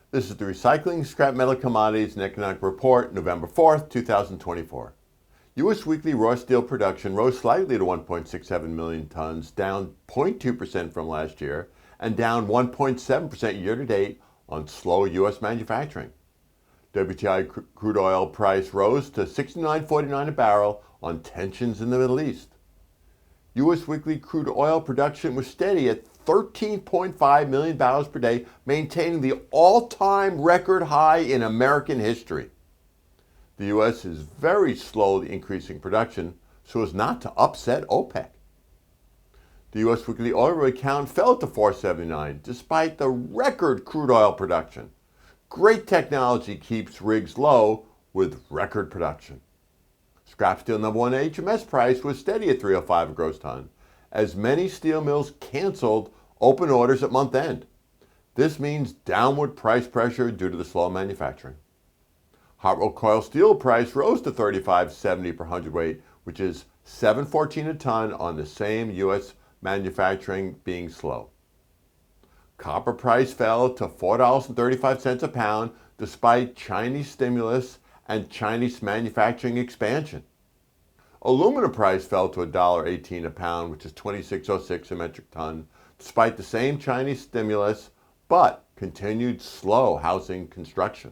This is the Recycling, Scrap Metal Commodities and Economic Report, November 4th, 2024. U.S. weekly raw steel production rose slightly to 1.67 million tons, down 0.2% from last year, and down 1.7% year-to-date on slow U.S. manufacturing. WTI crude oil price rose to $69.49 a barrel on tensions in the Middle East. U.S. weekly crude oil production was steady at 13.5 million barrels per day, maintaining the all-time record high in American history. The U.S. is very slowly increasing production so as not to upset OPEC. The U.S. weekly oil rig count fell to 479 despite the record crude oil production. Great technology keeps rigs low with record production. Scrap steel number one HMS price was steady at $305 a gross ton, as many steel mills canceled open orders at month end. This means downward price pressure due to the slow manufacturing. Hot rolled coil steel price rose to $35.70 per hundredweight, which is $7.14 a ton on the same U.S. manufacturing being slow. Copper price fell to $4.35 a pound despite Chinese stimulus and Chinese manufacturing expansion. Aluminum price fell to $1.18 a pound, which is $26.06 a metric ton, despite the same Chinese stimulus, but continued slow housing construction.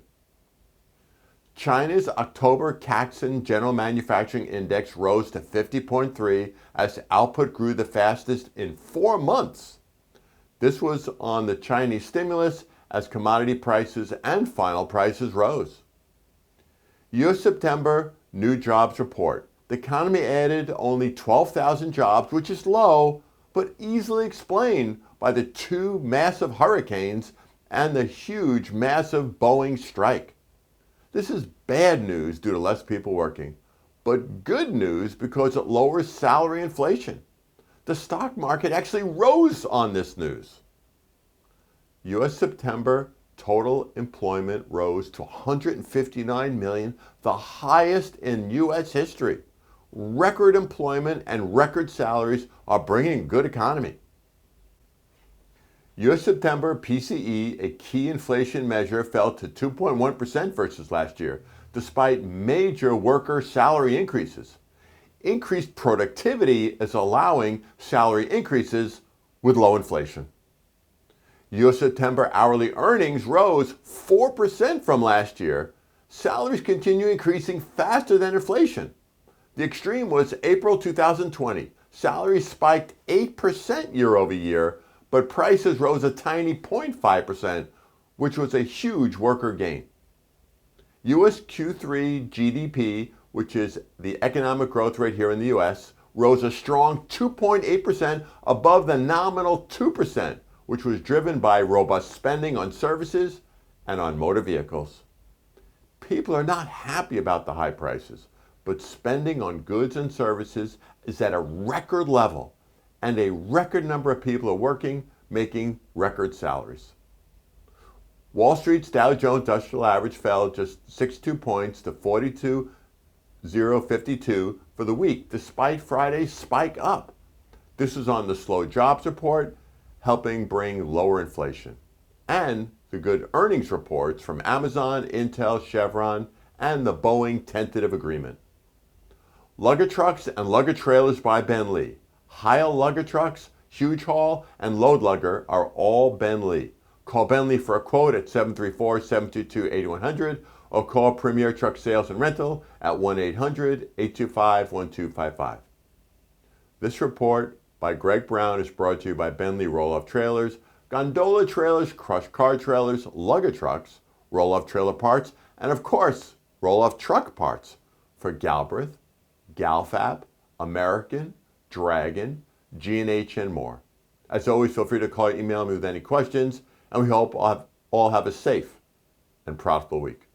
China's October Caixin General Manufacturing Index rose to 50.3 as output grew the fastest in 4 months. This was on the Chinese stimulus as commodity prices and final prices rose. U.S. September new jobs report. The economy added only 12,000 jobs, which is low, but easily explained by the 2 massive hurricanes and the huge, massive Boeing strike. This is bad news due to less people working, but good news because it lowers salary inflation. The stock market actually rose on this news. U.S. September total employment rose to 159 million, the highest in U.S. history. Record employment and record salaries are bringing a good economy. U.S. September PCE, a key inflation measure, fell to 2.1% versus last year, despite major worker salary increases. Increased productivity is allowing salary increases with low inflation. U.S. September hourly earnings rose 4% from last year. Salaries continue increasing faster than inflation. The extreme was April 2020. Salaries spiked 8% year over year, but prices rose a tiny 0.5%, which was a huge worker gain. U.S. Q3 GDP, which is the economic growth rate here in the U.S., rose a strong 2.8% above the nominal 2%, which was driven by robust spending on services and on motor vehicles. People are not happy about the high prices, but spending on goods and services is at a record level, and a record number of people are working, making record salaries. Wall Street's Dow Jones Industrial Average fell just 62 points to 42,052 for the week, despite Friday's spike up. This is on the slow jobs report, helping bring lower inflation, and the good earnings reports from Amazon, Intel, Chevron, and the Boeing tentative agreement. Lugger trucks and lugger trailers by Ben Lee. Heil lugger trucks, huge haul, and load lugger are all Ben Lee. Call Ben Lee for a quote at 734-722-8100 or call Premier Truck Sales and Rental at 1-800-825-1255. This report by Greg Brown is brought to you by Ben Lee Roll-Off Trailers, gondola trailers, crushed car trailers, lugger trucks, roll-off trailer parts, and of course, roll-off truck parts for Galbraith, Galfab, American, Dragon, G&H, and more. As always, feel free to call or email me with any questions, and we hope all have a safe and profitable week.